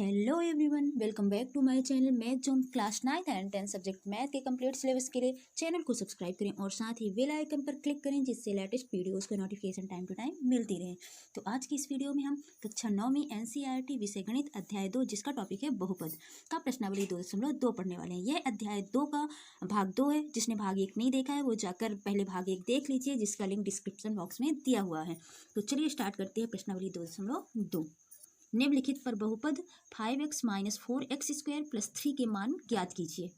Hello everyone, welcome back to my channel math zone. Class 9th and 10th subject math के complete syllabus के लिए channel को subscribe करें और साथ ही बेल आइकन पर क्लिक करें, जिससे लेटेस्ट वीडियोस का नोटिफिकेशन टाइम टू टाइम मिलती रहे। तो आज की इस वीडियो में हम कक्षा 9वीं NCERT विषय गणित अध्याय 2, जिसका टॉपिक है बहुपद, का प्रश्नावली 2.2 पढ़ने वाले हैं। यह अध्याय 2 का भाग 2 है। जिसने भाग 1 नहीं देखा है वो जाकर पहले भाग 1 देख लीजिए, जिसका लिंक डिस्क्रिप्शन बॉक्स में दिया हुआ है। तो चलिए स्टार्ट करते हैं प्रश्नावली 2.2। निम्नलिखित पर बहुपद 5x - 4x² + 3 के मान ज्ञात कीजिए।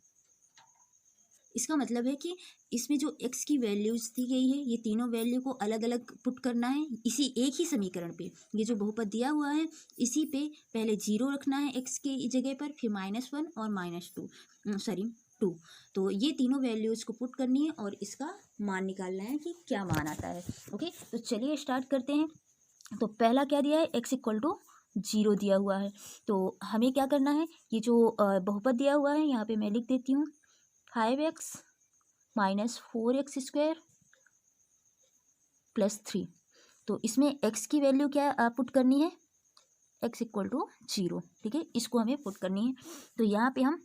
इसका मतलब है कि इसमें जो x की वैल्यूज दी गई है, ये तीनों वैल्यू को अलग अलग पुट करना है इसी एक ही समीकरण पे। ये जो बहुपद दिया हुआ है इसी पे पहले 0 रखना है x की जगह पर, फिर -1 और -2 तो ये तीनों वैल्यूज को पुट करनी है और इसका मान निकालना है कि क्या मान आता है। ओके, तो चलिए स्टार्ट करते हैं। तो पहला क्या दिया है, x = 0 दिया हुआ है। तो हमें क्या करना है, ये जो बहुपद दिया हुआ है यहाँ पे मैं लिख देती हूँ 5x - 4x² + 3। तो इसमें x की वैल्यू क्या पुट करनी है, x = 0। ठीक है, इसको हमें पुट करनी है। तो यहाँ पे हम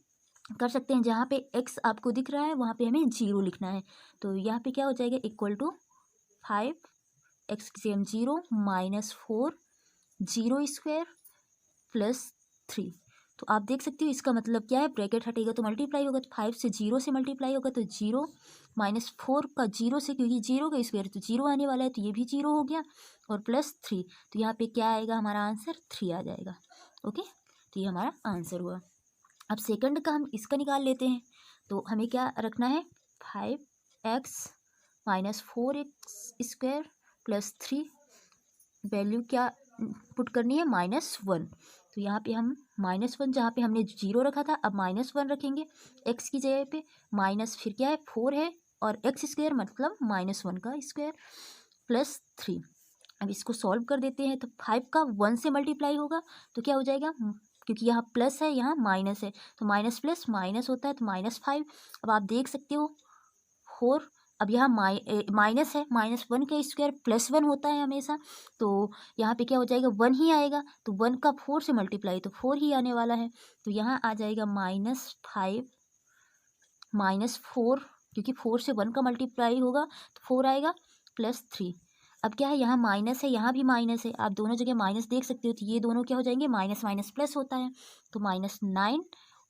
कर सकते हैं, जहाँ पे x आपको दिख रहा है वहाँ पे हमें 0 लिखना है। तो यहाँ पे क्या हो जाएगा, = 5x की जगह 0 - 4 0² + 3। तो आप देख सकते हो इसका मतलब क्या है, ब्रैकेट हटेगा तो मल्टीप्लाई होगा, तो 5 से 0 से मल्टीप्लाई होगा तो 0 - 4 का 0 से, क्योंकि 0 का स्क्वायर तो 0 आने वाला है, तो ये भी 0 हो गया और +3। तो यहाँ पे क्या आएगा, हमारा आंसर 3 आ जाएगा। ओके, तो ये हमारा आंसर हुआ। अब सेकंड का हम इसका निकाल लेते हैं। तो हमें क्या रखना है, 5x - 4x² + 3 वैल्यू क्या पुट करनी है, -1। तो यहाँ पे हम -1, जहाँ पे हमने 0 रखा था अब -1 रखेंगे x की जगह पे, माइनस फिर क्या है 4 है और x² मतलब -1 का स्क्वायर +3। अब इसको सॉल्व कर देते हैं। तो 5 का 1 से मल्टीप्लाई होगा तो क्या हो जाएगा, क्योंकि यहाँ प्लस है यहाँ माइनस है, तो माइनस प्लस माइनस होता है, तो -5। अब आप देख सकते हो 4, अब यहाँ माइनस है, -1 का स्क्वायर +1 होता है हमेशा, तो यहाँ पे क्या हो जाएगा 1 ही आएगा। तो 1 का 4 से मल्टीप्लाई तो 4 ही आने वाला है। तो यहाँ आ जाएगा -5 -4, क्योंकि 4 से 1 का मल्टीप्लाई होगा तो 4 आएगा +3। अब क्या है, यहाँ माइनस है यहाँ भी माइनस है, आप दोनों जगह माइनस देख सकते हो, तो ये दोनों क्या हो जाएंगे, माइनस माइनस प्लस होता है, तो -9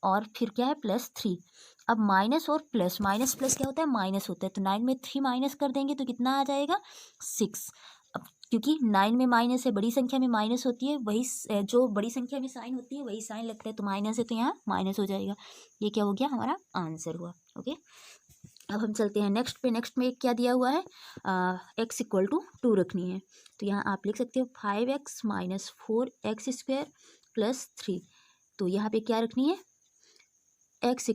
और फिर क्या है +3। अब माइनस और प्लस, माइनस प्लस क्या होता है, माइनस होता है, तो 9 में 3 माइनस कर देंगे तो कितना आ जाएगा, 6। अब क्योंकि 9 में माइनस है, बड़ी संख्या में माइनस होती है, वही जो बड़ी संख्या में साइन होती है वही साइन लगता है, तो माइनस है तो यहाँ माइनस हो जाएगा। ये क्या हो गया, हमारा आंसर हुआ। ओके, अब हम चलते हैं नेक्स्ट पे। नेक्स्ट में क्या दिया हुआ है, x = 2 रखनी है। तो यहाँ आप लिख सकते हो 5x - 4x² + 3। तो यहाँ पे क्या रखनी है, x =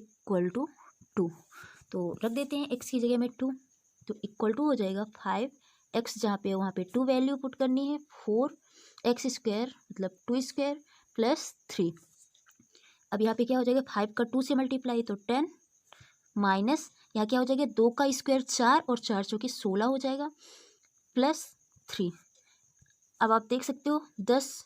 2। तो रख देते हैं x की जगह में 2, तो = हो जाएगा 5x, जहाँ पे वहाँ पे 2 वैल्यू पुट करनी है, 4x² मतलब 2² + 3। अब यहाँ पे क्या हो जाएगा, 5 का 2 से मल्टीप्लाई तो 10 माइनस, यहाँ क्या हो जाएगा 2 का स्क्वायर 4 और 4 चौके 16 हो जाएगा +3। अब आप देख सकते हो 10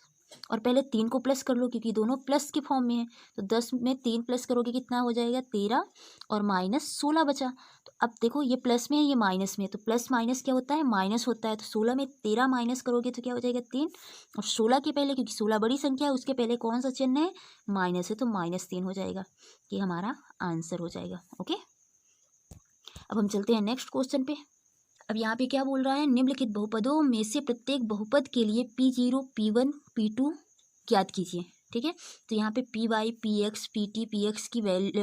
और पहले 3 को प्लस कर लो, क्योंकि दोनों प्लस के फॉर्म में है, तो 10 में 3 प्लस करोगे कितना हो जाएगा 13 और -16 बचा। तो अब देखो ये प्लस में है ये माइनस में है, तो प्लस माइनस क्या होता है, माइनस होता है, तो 16 में 13 माइनस करोगे तो क्या हो जाएगा 3, और 16 के पहले, क्योंकि 16 बड़ी संख्या है उसके पहले कौन सा चिन्ह है, माइनस है, तो -3 हो जाएगा। ये हमारा आंसर हो जाएगा। ओके, अब हम चलते हैं नेक्स्ट क्वेश्चन पे। अब यहाँ पे क्या बोल रहा है, निम्नलिखित बहुपदों में से प्रत्येक बहुपद के लिए P0 P1 P2 ज्ञात कीजिए। ठीक है, तो यहाँ पे PY PX PT PX की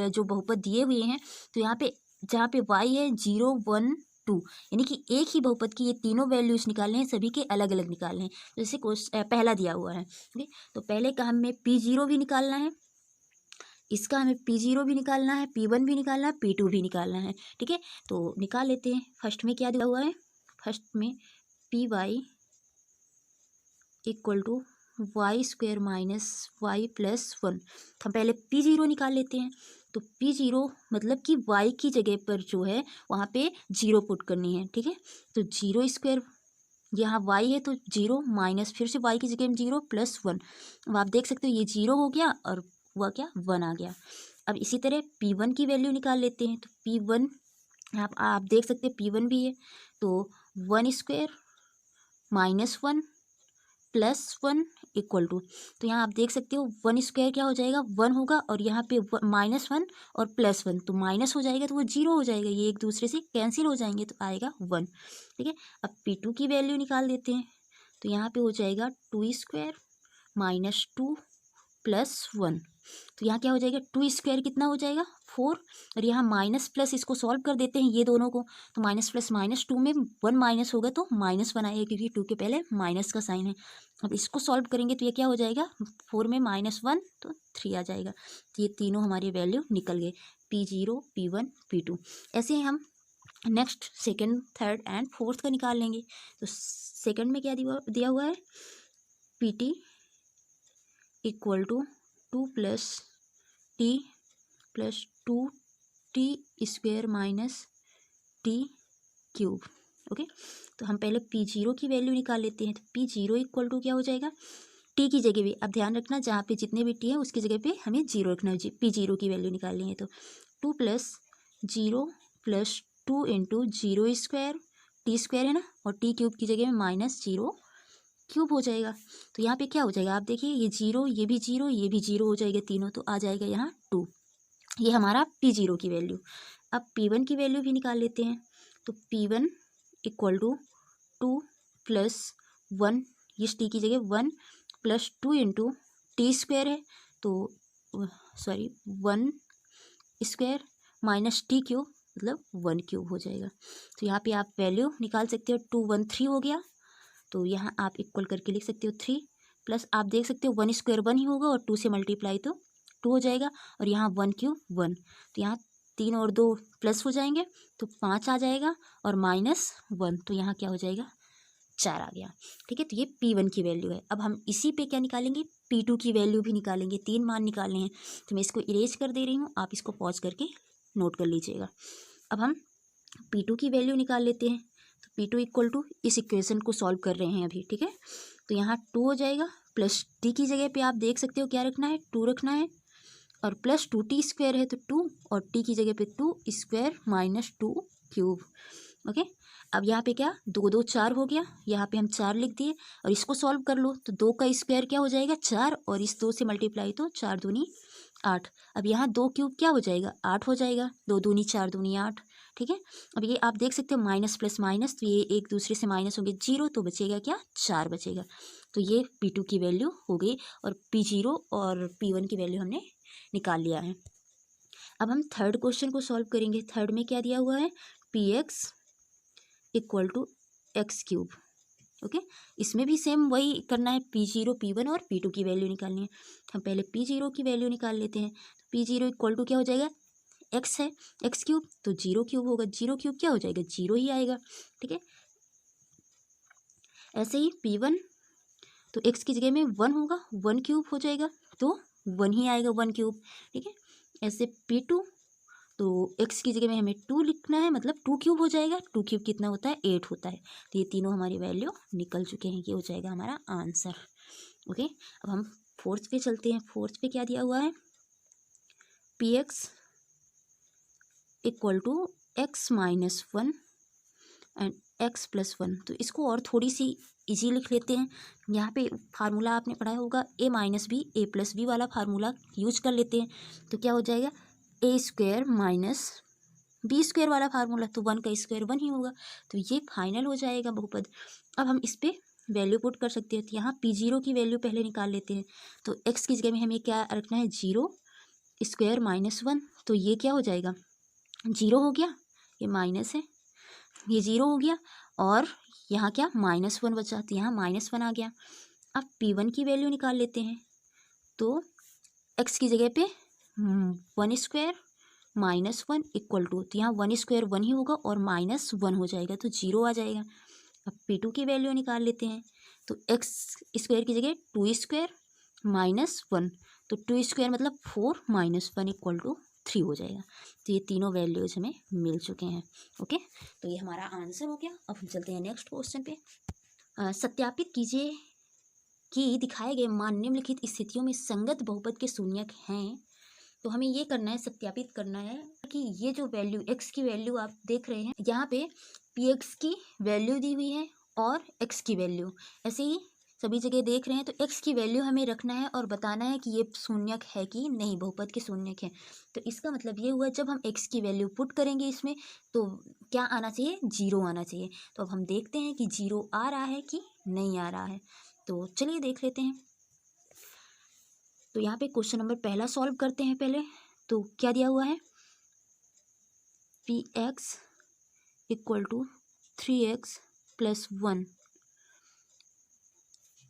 जो बहुपद दिए हुए हैं, तो यहाँ पे जहाँ पे Y है 0 1 2, यानी कि एक ही बहुपद की ये तीनों वैल्यूज निकालने हैं, सभी के अलग अलग निकालने हैं। जैसे पहला दिया हुआ है, ठीक, तो पहले का हमें P0 भी निकालना है, इसका हमें P0 भी निकालना है, P1 भी निकालना है, P2 भी निकालना है। ठीक है, तो निकाल लेते हैं। फर्स्ट में क्या दिया हुआ है, फर्स्ट में PY = y² - y + 1। हम पहले P0 निकाल लेते हैं। तो P0 मतलब कि y की जगह पर जो है वहाँ पे 0 पुट करनी है। ठीक है, तो 0² यहाँ y है तो 0 माइनस फिर से y की जगह में 0 प्लस 1। अब आप देख सकते हो ये 0 हो गया और वह क्या 1 आ गया। अब इसी तरह P1 की वैल्यू निकाल लेते हैं। तो P1 आप देख सकते हैं P1 भी है तो 1 square minus 1 plus 1 equal to, तो यहाँ आप देख सकते हो 1 स्क्वायर क्या हो जाएगा 1 होगा और यहाँ पे माइनस 1 और प्लस 1 तो माइनस हो जाएगा तो वो 0 हो जाएगा, ये एक दूसरे से कैंसिल हो जाएंगे तो आएगा 1। ठीक है, अब P2 की वैल्यू निकाल देते हैं। तो यहाँ पे हो जाएगा 2 स्क्वायर माइनस 2 प्लस 1, तो यहाँ क्या हो जाएगा 2 स्क्वायर कितना हो जाएगा 4 और यहाँ माइनस प्लस इसको सॉल्व कर देते हैं ये दोनों को। तो माइनस प्लस माइनस 2 में 1 माइनस होगा तो -1 आएगा क्योंकि 2 के पहले माइनस का साइन है। अब इसको सॉल्व करेंगे तो ये क्या हो जाएगा 4 में -1 तो 3 आ जाएगा। तो ये तीनों हमारी वैल्यू निकल गए P0 P1 P2। ऐसे ही हम next second third and fourth का निकाल लेंगे। तो सेकेंड में क्या दिया हुआ है PT equal to 2 plus T plus 2t square minus T cube. Okay, तो हम पहले P0 की वैल्यू निकाल लेते हैं। तो P0 इक्वल टू क्या हो जाएगा टी की जगह भी, अब ध्यान रखना जहाँ पे जितने भी टी है उसकी जगह पे हमें 0 रखना है। P0 की वैल्यू निकालनी है तो 2 plus 0 plus 2 into 0 square T square है ना और टी क्यूब की जगह में माइनस 0 क्यूब हो जाएगा। तो यहाँ पे क्या हो जाएगा आप देखिए ये 0 ये भी 0 ये भी 0 हो जाएगा तीनों, तो आ जाएगा यहाँ 2। ये हमारा P0 की वैल्यू। अब P1 की वैल्यू भी निकाल लेते हैं। तो P1 इक्वल टू 2 प्लस 1, इस टी की जगह 1 प्लस 2 इंटू टी स्क्वायर है तो sorry 1 square minus T cube मतलब 1 क्यूब हो जाएगा। तो यहाँ पे आप वैल्यू निकाल सकते हो 2 1 3 हो गया, तो यहाँ आप इक्वल करके लिख सकते हो 3 प्लस आप देख सकते हो 1 स्क्वायर 1 ही होगा और 2 से मल्टीप्लाई तो 2 हो जाएगा और यहाँ 1 क्यूब 1, तो यहाँ 3 और 2 प्लस हो जाएंगे तो 5 आ जाएगा और -1 तो यहाँ क्या हो जाएगा 4 आ गया। ठीक है, तो ये P1 की वैल्यू है। अब हम इसी पे क्या निकालेंगे P2 की वैल्यू भी निकालेंगे, 3 मान निकालने हैं। तो मैं इसको इरेज कर दे रही हूँ, आप इसको पॉज करके नोट कर लीजिएगा। अब हम P2 की वैल्यू निकाल लेते हैं। तो P2 इक्वल टू इस इक्वेशन को सॉल्व कर रहे हैं अभी। ठीक है, तो यहाँ 2 हो जाएगा प्लस टी की जगह पे आप देख सकते हो क्या रखना है 2 रखना है और प्लस 2t स्क्वायर है तो 2 और टी की जगह पे 2 स्क्वायर माइनस 2 क्यूब। ओके, अब यहाँ पे क्या 2 2 4 हो गया, यहाँ पे हम 4 लिख दिए और इसको सॉल्व कर लो तो 2 का स्क्वायर क्या हो जाएगा 4 और इस 2 से मल्टीप्लाई तो 4 दूनी 8। अब यहाँ 2 क्यूब क्या हो जाएगा 8 हो जाएगा, 2 दूनी 4 दूनी 8। ठीक है, अब ये आप देख सकते हो माइनस प्लस माइनस तो ये एक दूसरे से माइनस होंगे 0 तो बचेगा क्या 4 बचेगा। तो ये P2 की वैल्यू हो गई और P0 और P1 की वैल्यू हमने निकाल लिया है। अब हम थर्ड क्वेश्चन को सॉल्व करेंगे। थर्ड में क्या दिया हुआ है Px equal to X cube. Okay, इसमें भी सेम वही करना है P0 P1 और P2 की वैल्यू निकालनी है। हम पहले P0 की वैल्यू निकाल लेते हैं। P0 इक्वल टू क्या हो जाएगा x है एक्स क्यूब तो 0 क्यूब होगा, 0 क्यूब क्या हो जाएगा 0 ही आएगा। ठीक है, ऐसे ही P1 तो x की जगह में 1 होगा 1 क्यूब हो जाएगा तो 1 ही आएगा 1 क्यूब। ठीक है, ऐसे P2 तो x की जगह में हमें 2 लिखना है मतलब 2 क्यूब हो जाएगा, 2 क्यूब कितना होता है 8 होता है। तो ये तीनों हमारी वैल्यू निकल चुके हैं, ये हो जाएगा हमारा आंसर। ओके, अब हम फोर्थ पे चलते हैं। फोर्थ पे क्या दिया हुआ है Px equal to x minus 1 and x plus 1। तो इसको और थोड़ी सी इजी लिख लेते हैं। यहाँ पे फार्मूला आपने पढ़ा होगा a minus B A plus B वाला फार्मूला यूज कर लेते हैं। तो क्या हो जाएगा a square minus B square वाला फार्मूला, तो 1 का स्क्वायर 1 ही होगा, तो ये फाइनल हो जाएगा बहुपद। अब हम इस पर वैल्यू पुट कर सकते हैं। तो यहाँ P0 की वैल्यू पहले निकाल लेते हैं। तो x की जगह में हमें क्या रखना है 0 स्क्वायर माइनस 1, तो ये क्या हो जाएगा 0 हो गया, ये माइनस है ये 0 हो गया और यहाँ क्या -1 बचा तो यहाँ -1 आ गया। अब P1 की वैल्यू निकाल लेते हैं। तो x की जगह पे 1 स्क्वायर माइनस 1 इक्वल टू, तो यहाँ 1 स्क्वायर 1 ही होगा और -1 हो जाएगा तो 0 आ जाएगा। अब P2 की वैल्यू निकाल लेते हैं। तो x स्क्वायर की जगह 2 स्क्वायर -1 तो 2 स्क्वायर मतलब 4 -1 इक्वल टू 3 हो जाएगा। तो ये तीनों वैल्यूज हमें मिल चुके हैं। ओके, तो ये हमारा आंसर हो गया। अब हम चलते हैं नेक्स्ट क्वेश्चन पे। सत्यापित कीजिए कि दिखाए गए मान निम्नलिखित स्थितियों में संगत बहुपद के शून्यक हैं। तो हमें ये करना है, सत्यापित करना है कि ये जो वैल्यू x की वैल्यू आप देख रहे हैं यहाँ पे px की वैल्यू दी हुई है और x की वैल्यू ऐसे ही सभी जगह देख रहे हैं। तो x की वैल्यू हमें रखना है और बताना है कि ये शून्यक है कि नहीं, बहुपद के शून्यक है। तो इसका मतलब ये हुआ जब हम x की वैल्यू पुट करेंगे इसमें तो क्या आना चाहिए, 0 आना चाहिए। तो अब हम देखते हैं कि 0 आ रहा है कि नहीं आ रहा है। तो चलिए देख लेते हैं। तो यहाँ पे क्वेश्चन नंबर पहला सॉल्व करते हैं पहले। तो क्या दिया हुआ है, px equal to 3x plus 1।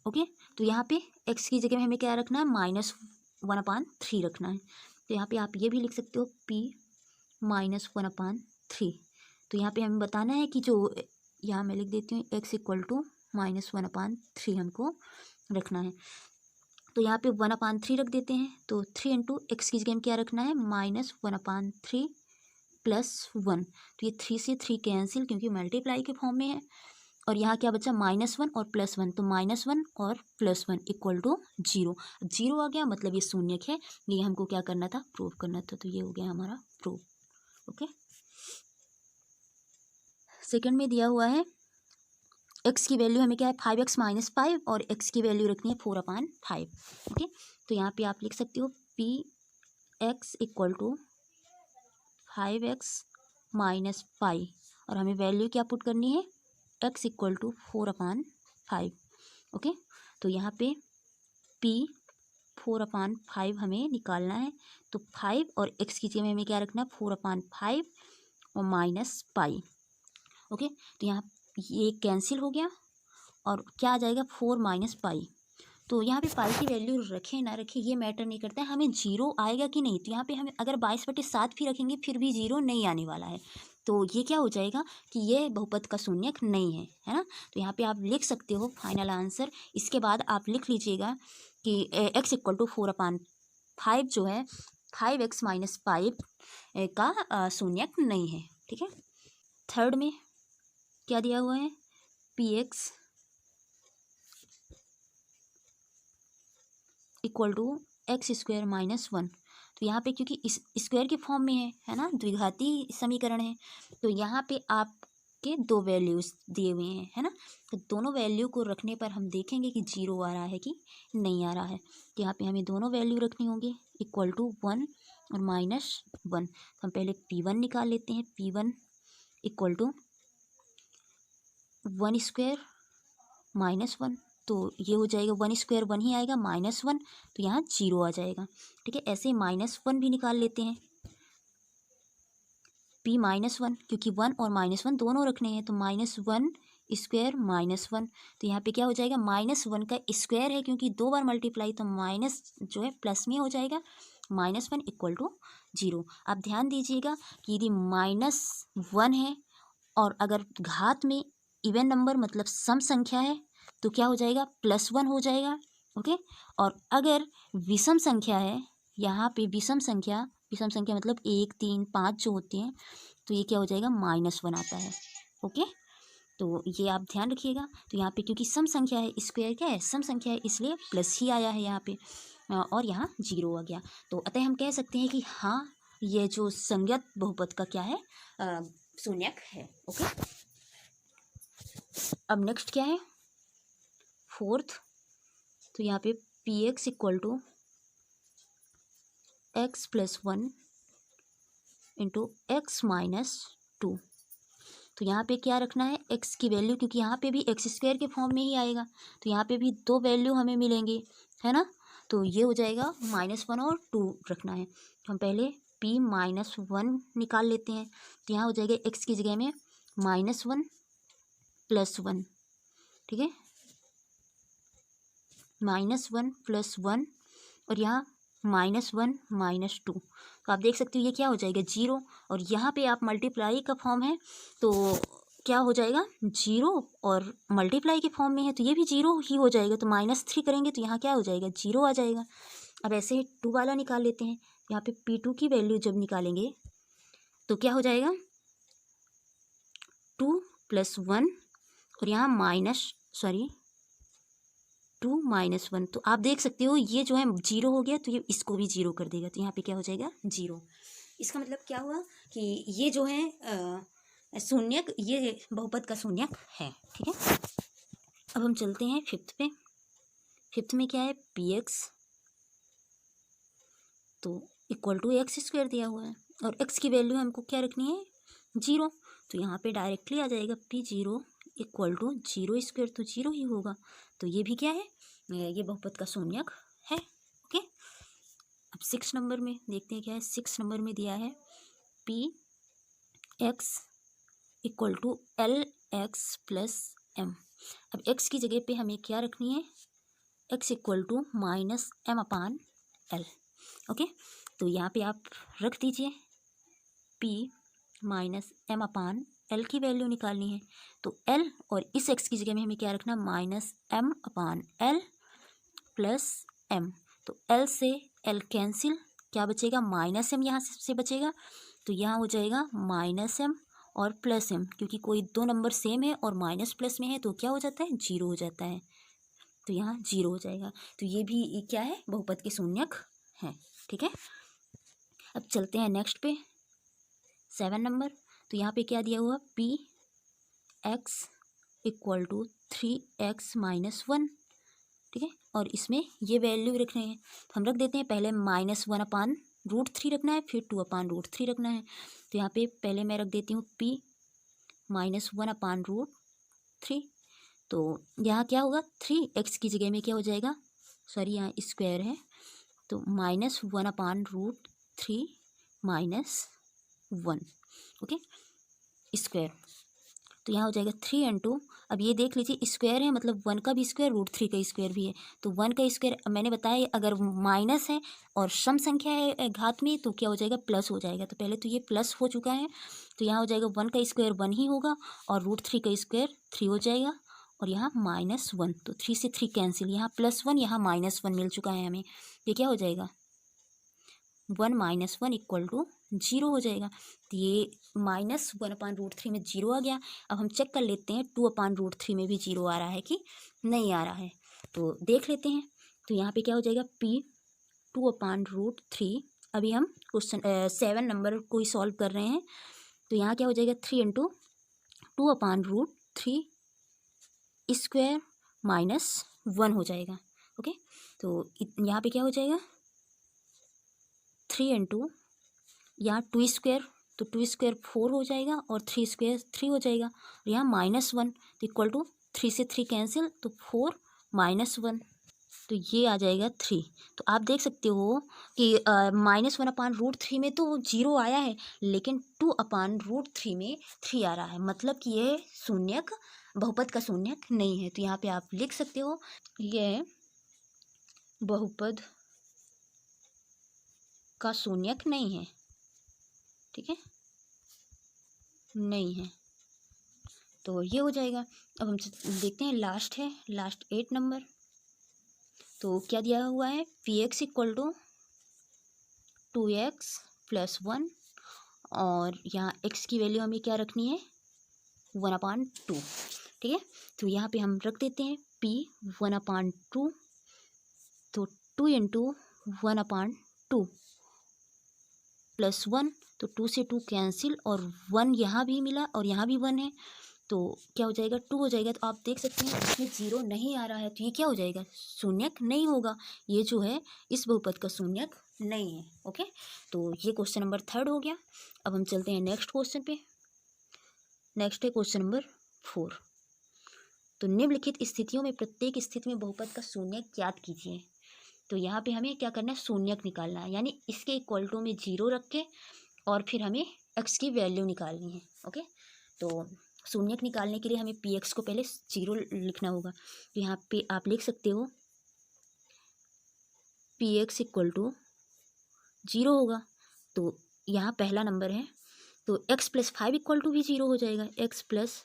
Okay, तो यहाँ पे x की जगह में हमें क्या रखना है, -1/3 रखना है। तो यहाँ पे आप ये भी लिख सकते हो p -1/3। तो यहाँ पे हमें बताना है कि जो, यहाँ मैं लिख देती हूँ x इक्वल टू -1/3 हमको रखना है। तो यहाँ पे 1/3 रख देते हैं। तो 3 इंटू एक्स की जगह में क्या रखना है, -1/3 प्लस 1। तो ये 3 से 3 कैंसिल क्योंकि मल्टीप्लाई के फॉर्म में है। और यहाँ क्या बचा, -1 और +1। तो -1 और +1 इक्वल टू 0। 0 आ गया मतलब ये शून्यक है। ये हमको क्या करना था, प्रूव करना था। तो ये हो गया हमारा प्रूव। ओके, सेकंड में दिया हुआ है x की वैल्यू हमें क्या है, 5x - 5 और x की वैल्यू रखनी है 4/5। ओके, तो यहाँ पे आप लिख सकते हो px इक्वल टू 5x - 5 और हमें वैल्यू क्या पुट करनी है, x इक्वल टू 4/5। ओके, तो यहाँ पे p 4/5 हमें निकालना है। तो 5 और x की जगह में हमें क्या रखना है, 4/5 और -पाई। ओके, तो यहाँ ये कैंसिल हो गया और क्या आ जाएगा, 4 - पाई। तो यहाँ पे पाई की वैल्यू रखें ना रखें ये मैटर नहीं करता है, हमें 0 आएगा कि नहीं। तो यहाँ पे हमें अगर 22/7 भी रखेंगे फिर भी 0 नहीं आने वाला है। तो ये क्या हो जाएगा कि ये बहुपद का शून्यक नहीं है ना। तो यहाँ पे आप लिख सकते हो फाइनल आंसर। इसके बाद आप लिख लीजिएगा कि x इक्वल टू 4/5 जो है 5x - 5 का शून्यक नहीं है। ठीक है, थर्ड में क्या दिया हुआ है, px इक्वल टू x² - 1। तो यहाँ पे क्योंकि इस स्क्वायर के फॉर्म में है ना, द्विघाती समीकरण है। तो यहाँ पे आपके दो वैल्यूज दिए हुए हैं, है ना। तो दोनों वैल्यू को रखने पर हम देखेंगे कि 0 आ रहा है कि नहीं आ रहा है। तो यहाँ पे हमें दोनों वैल्यू रखनी होंगी इक्वल टू 1 और -1। हम पहले p1 निकाल लेते हैं। p1 equal to 1² - 1। तो ये हो जाएगा 1² 1 ही आएगा, -1 तो यहाँ 0 आ जाएगा। ठीक है, ऐसे ही -1 भी निकाल लेते हैं। p -1 क्योंकि 1 और -1 दोनों रखने हैं। तो -1² -1 तो यहाँ पे क्या हो जाएगा, -1 का स्क्वायर है क्योंकि 2 बार मल्टीप्लाई तो माइनस जो है प्लस में हो जाएगा। -1 इक्वल टू 0। आप ध्यान दीजिएगा कि यदि -1 है और अगर घात में इवन नंबर मतलब सम संख्या है तो क्या हो जाएगा, +1 हो जाएगा। ओके, और अगर विषम संख्या है, यहाँ पे विषम संख्या मतलब 1 3 5 जो होती हैं, तो ये क्या हो जाएगा, -1 आता है। ओके, तो ये आप ध्यान रखिएगा। तो यहाँ पे क्योंकि सम संख्या है, स्क्वायर क्या है, सम संख्या है, इसलिए प्लस ही आया है यहाँ पे और यहाँ 0 आ गया। तो अतः हम कह सकते हैं कि हाँ, ये जो संगत बहुपद का क्या है, शून्यक है। ओके, अब नेक्स्ट क्या है, फोर्थ। तो यहाँ पे px equal to x + 1 into x - 2। तो यहाँ पे क्या रखना है, x की वैल्यू, क्योंकि यहाँ पे भी x² के फॉर्म में ही आएगा। तो यहाँ पे भी दो वैल्यू हमें मिलेंगे, है ना। तो ये हो जाएगा -1 और 2 रखना है। तो हम पहले p -1 निकाल लेते हैं। तो यहाँ हो जाएगा x की जगह में -1 + 1। ठीक है, -1 + 1 और यहाँ -1 - 2। तो आप देख सकते हो ये क्या हो जाएगा, 0। और यहाँ पे आप मल्टीप्लाई का फॉर्म है तो क्या हो जाएगा, 0 और मल्टीप्लाई के फॉर्म में है तो ये भी 0 ही हो जाएगा। तो -3 करेंगे तो यहाँ क्या हो जाएगा, 0 आ जाएगा। अब ऐसे 2 वाला निकाल लेते हैं। यहाँ पे p2 की वैल्यू जब निकालेंगे तो क्या हो जाएगा, 2 + 1 और यहाँ सॉरी 2 माइनस 1, तो आप देख सकते हो ये जो है 0 हो गया, तो ये इसको भी 0 कर देगा, तो यहाँ पे क्या हो जाएगा 0। इसका मतलब क्या हुआ कि ये जो है शून्यक, ये बहुपद का शून्यक है। ठीक है, अब हम चलते हैं फिफ्थ पे। फिफ्थ में क्या है, पी एक्स तो इक्वल टू एक्स स्क्वायर दिया हुआ है, और एक्स की वैल्यू हमको क्या रखनी है 0, तो यहाँ पे डायरेक्टली आ जाएगा पी 0 इक्वल टू 0 स्क्वायर, तो 0 ही होगा। तो ये भी क्या है, ये बहुपद का शून्यक है। ओके, अब 6 नंबर में देखते हैं क्या है। 6 नंबर में दिया है P X equal to L X plus M. अब एक्स की जगह पे हमें क्या रखनी है, X equal to minus M upon L. Okay, तो यहाँ पे आप रख दीजिए p minus M upon L की वैल्यू निकालनी है, तो एल और इस एक्स की जगह में हमें क्या रखना, minus M upon L plus M. तो एल से एल कैंसिल, क्या बचेगा माइनस एम, यहाँ से बचेगा, तो यहाँ हो जाएगा माइनस एम और प्लस एम, क्योंकि कोई दो नंबर सेम है और माइनस प्लस में है तो क्या हो जाता है 0 हो जाता है, तो यहाँ 0 हो जाएगा। तो ये भी क्या है, बहुपद के शून्यक है। ठीक है, अब चलते हैं नेक्स्ट पे 7 नंबर। तो यहाँ पे क्या दिया हुआ, P X equal to 3x minus 1। ठीक है, और इसमें ये वैल्यू रख रहे हैं, तो हम रख देते हैं पहले -1 अपान √3 रखना है, फिर 2 अपान √3 रखना है। तो यहाँ पे पहले मैं रख देती हूँ p -1 अपान √3, तो यहाँ क्या होगा 3x की जगह में क्या हो जाएगा, सॉरी यहाँ स्क्वायर है, तो -1 अपान √3 माइनस 1। ओके, स्क्वायर, तो यहाँ हो जाएगा 3 इंटू, अब ये देख लीजिए स्क्वायर है मतलब 1 का भी स्क्वायर √3 का स्क्वायर भी है, तो 1 का स्क्वायर मैंने बताया अगर माइनस है और सम संख्या है घात में तो क्या हो जाएगा प्लस हो जाएगा। तो पहले तो ये प्लस हो चुका है, तो यहाँ हो जाएगा 1 का स्क्वायर 1 ही होगा और √3 का स्क्वायर 3 हो जाएगा, और यहाँ -1, तो 3 से 3 कैंसिल, यहाँ +1 यहाँ -1 मिल चुका है हमें, ये क्या हो जाएगा 1 - 1 इक्वल टू 0 हो जाएगा। तो ये -1 अपान √3 में 0 आ गया। अब हम चेक कर लेते हैं 2 अपान √3 में भी 0 आ रहा है कि नहीं आ रहा है, तो देख लेते हैं। तो यहाँ पे क्या हो जाएगा p 2 अपान √3, अभी हम क्वेश्चन 7 नंबर को ही सॉल्व कर रहे हैं, तो यहाँ क्या हो जाएगा 3 इंटू 2 अपान √3 स्क्वायर -1 हो जाएगा। ओके, तो यहाँ पे क्या हो जाएगा 3 इंटू यहाँ 2 स्क्वायर, तो 2 स्क्वायर 4 हो जाएगा और 3 स्क्वायर 3 हो जाएगा, और यहाँ -1 तो इक्वल टू 3 से 3 कैंसिल, तो 4 -1, तो ये आ जाएगा 3। तो आप देख सकते हो कि -1 अपान √3 में तो 0 आया है, लेकिन 2 अपान √3 में 3 आ रहा है, मतलब कि यह शून्यक बहुपद का शून्यक नहीं है। तो यहाँ पे आप लिख सकते हो यह बहुपद का शून्यक नहीं है। ठीक है, नहीं है, तो ये हो जाएगा। अब हम देखते हैं लास्ट है, लास्ट 8 नंबर। तो क्या दिया हुआ है P X equal to 2x plus 1, और यहाँ x की वैल्यू हमें क्या रखनी है 1/2। ठीक है, तो यहाँ पे हम रख देते हैं p 1/2, तो 2 इंटू 1/2 प्लस 1, तो 2 से 2 कैंसिल और 1 यहाँ भी मिला और यहाँ भी 1 है, तो क्या हो जाएगा 2 हो जाएगा। तो आप देख सकते हैं इसमें 0 नहीं आ रहा है, तो ये क्या हो जाएगा शून्यक नहीं होगा, ये जो है इस बहुपद का शून्यक नहीं है। ओके, तो ये क्वेश्चन नंबर 3 हो गया। अब हम चलते हैं नेक्स्ट क्वेश्चन पे। नेक्स्ट है क्वेश्चन नंबर 4। तो निम्नलिखित स्थितियों में प्रत्येक स्थिति में बहुपद का शून्यक ज्ञात कीजिए। तो यहाँ पे हमें क्या करना है शून्यक निकालना है, यानी इसके इक्वल टू में 0 रख के और फिर हमें x की वैल्यू निकालनी है। ओके, तो शून्यक निकालने के लिए हमें पी एक्स को पहले 0 लिखना होगा, तो यहाँ पे आप लिख सकते हो पी एक्स इक्वल टू 0 होगा, तो यहाँ पहला नंबर है, तो x प्लस 5 इक्वल टू भी 0 हो जाएगा, x प्लस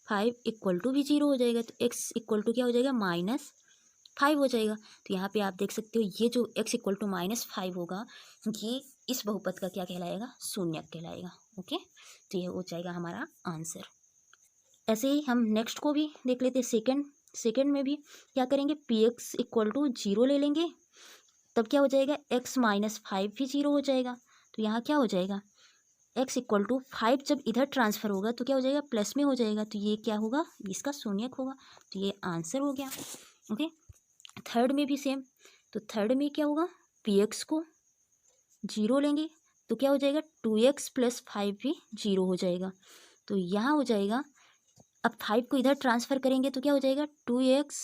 5 इक्वल टू भी 0 हो जाएगा, तो x इक्वल टू क्या हो जाएगा -5 हो जाएगा। तो यहाँ पे आप देख सकते हो ये जो x इक्वल टू -5 होगा ये इस बहुपद का क्या कहलाएगा शून्यक कहलाएगा। ओके, तो ये हो जाएगा हमारा आंसर। ऐसे ही हम नेक्स्ट को भी देख लेते हैं, सेकंड सेकेंड में भी क्या करेंगे, पी एक्स इक्वल टू 0 ले लेंगे, तब क्या हो जाएगा, x माइनस 5 भी 0 हो जाएगा। तो यहाँ क्या हो जाएगा, x इक्वल टू 5 जब इधर ट्रांसफ़र होगा तो क्या हो जाएगा, प्लस में हो जाएगा। तो ये क्या होगा, इसका शून्यक होगा। तो ये आंसर हो गया। ओके, थर्ड में भी सेम। तो थर्ड में क्या होगा, पी एक्स को 0 लेंगे तो क्या हो जाएगा, 2x प्लस 5 भी 0 हो जाएगा। तो यहाँ हो जाएगा, अब 5 को इधर ट्रांसफ़र करेंगे तो क्या हो जाएगा, 2x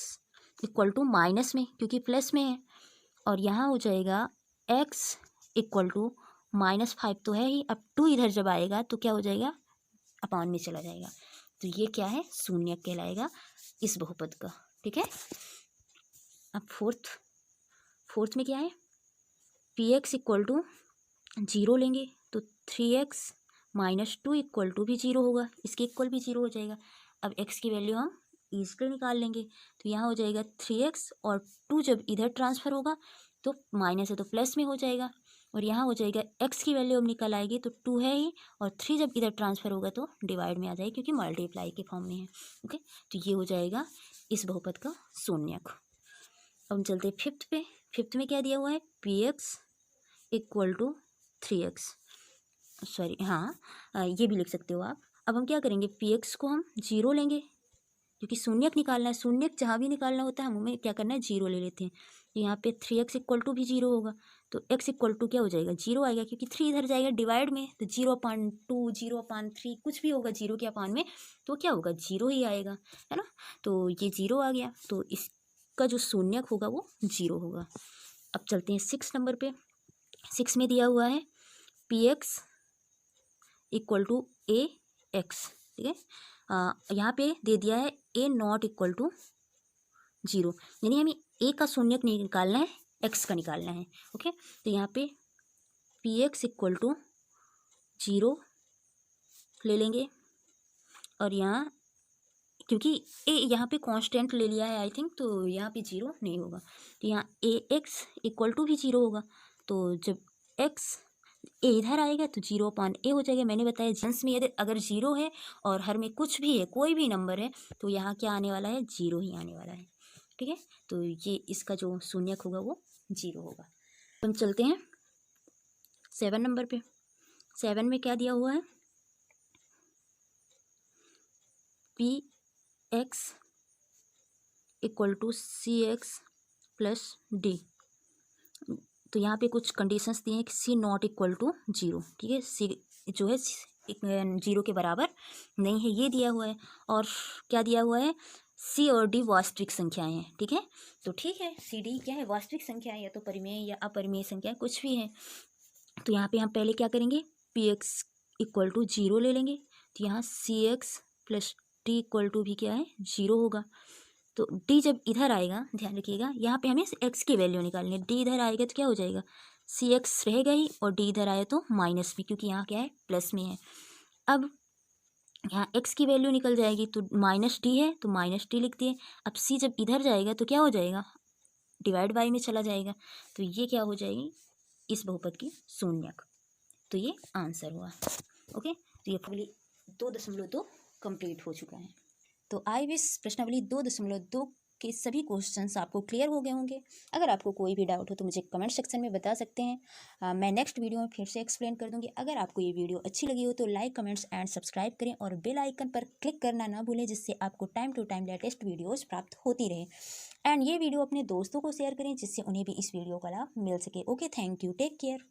इक्वल टू माइनस में, क्योंकि प्लस में है, और यहाँ हो जाएगा x इक्वल टू -5 तो है ही, अब 2 इधर जब आएगा तो क्या हो जाएगा, अपॉन में चला जाएगा। तो ये क्या है, शून्यक कहलाएगा इस बहुपद का। ठीक है, अब फोर्थ में क्या है, पी एक्स इक्वल टू 0 लेंगे तो 3x माइनस 2 इक्वल टू भी 0 होगा, इसके इक्वल भी 0 हो जाएगा। अब x की वैल्यू हम ईजिली निकाल लेंगे। तो यहाँ हो जाएगा 3x, और 2 जब इधर ट्रांसफ़र होगा तो माइनस है तो प्लस में हो जाएगा, और यहाँ हो जाएगा x की वैल्यू हम निकल आएगी तो 2 है ही, और 3 जब इधर ट्रांसफ़र होगा तो डिवाइड में आ जाएगी, क्योंकि मल्टीप्लाई के फॉर्म में है। ओके, तो ये हो जाएगा इस बहुपद का शून्यक। अब हम चलते हैं फिफ्थ पे। फिफ्थ में क्या दिया हुआ है, P X equal to 3x, sorry हाँ, ये भी लिख सकते हो आप। अब हम क्या करेंगे, पी एक्स को हम 0 लेंगे, क्योंकि शून्यक निकालना है, शून्यक जहाँ भी निकालना होता है हमें क्या करना है, 0 ले लेते हैं। तो यहाँ पे 3x इक्वल टू भी 0 होगा, तो x इक्वल टू क्या हो जाएगा, 0 आएगा, क्योंकि 3 इधर जाएगा डिवाइड में, तो 0/2 0/3 कुछ भी होगा 0 के अपान में, तो क्या होगा, 0 ही आएगा, है ना। तो ये 0 आ गया, तो इसका जो शून्यक होगा वो 0 होगा। अब चलते हैं 6 नंबर पे। 6 में दिया हुआ है P X equal to A X. ठीक है, यहाँ पे दे दिया है ए नॉट इक्वल टू 0, यानी हमें ए का शून्यक नहीं निकालना है, एक्स का निकालना है। ओके, तो यहाँ पे पी एक्स इक्वल टू 0 ले लेंगे, और यहाँ क्योंकि ए यहाँ पे कांस्टेंट ले लिया है आई थिंक, तो यहाँ पे 0 नहीं होगा। तो यहाँ ए एक्स इक्वल टू भी 0 होगा, तो जब एक्स ए इधर आएगा तो 0/a हो जाएगा। मैंने बताया जेंस में यदि अगर 0 है और हर में कुछ भी है, कोई भी नंबर है, तो यहाँ क्या आने वाला है, 0 ही आने वाला है। ठीक है, तो ये इसका जो शून्यक होगा वो 0 होगा। हम चलते हैं 7 नंबर पे। 7 में क्या दिया हुआ है, P X equal to C x plus D. तो यहाँ पे कुछ कंडीशंस दिए हैं कि सी नॉट इक्वल टू 0। ठीक है, सी जो है 0 के बराबर नहीं है, ये दिया हुआ है। और क्या दिया हुआ है, सी और डी वास्तविक संख्याएं हैं। ठीक है, तो ठीक है, सी डी क्या है, वास्तविक संख्याएं, या तो परिमेय या अपरिमेय संख्याएं कुछ भी है। तो यहाँ पे हम पहले क्या करेंगे, पी एक्स इक्वल टू 0 ले लेंगे, तो यहाँ c x plus d equal to भी क्या है, 0 होगा। तो डी जब इधर आएगा, ध्यान रखिएगा, यहाँ पे हमें एक्स की वैल्यू निकालनी है। डी इधर आएगा तो क्या हो जाएगा, सी एक्स रहेगा ही, और डी इधर आया तो माइनस में, क्योंकि यहाँ क्या है, प्लस में है। अब यहाँ एक्स की वैल्यू निकल जाएगी, तो माइनस डी है तो माइनस डी लिख दिए। अब सी जब इधर जाएगा तो क्या हो जाएगा, डिवाइड बाई में चला जाएगा, तो ये क्या हो जाएगी, इस बहुपद की शून्यक। तो ये आंसर हुआ। ओके, तो ये फुली 2.2 कंप्लीट हो चुका है। तो आई विश प्रश्नावली 2.2 के सभी क्वेश्चंस आपको क्लियर हो गए होंगे। अगर आपको कोई भी डाउट हो तो मुझे कमेंट सेक्शन में बता सकते हैं, मैं नेक्स्ट वीडियो में फिर से एक्सप्लेन कर दूंगी। अगर आपको ये वीडियो अच्छी लगी हो तो लाइक, कमेंट्स एंड सब्सक्राइब करें, और बेल आइकन पर क्लिक करना ना भूलें, जिससे आपको time to time latest videos प्राप्त होती रहे। एंड ये वीडियो अपने दोस्तों को शेयर करें, जिससे उन्हें भी इस वीडियो का लाभ मिल सके। Okay, thank you, take care.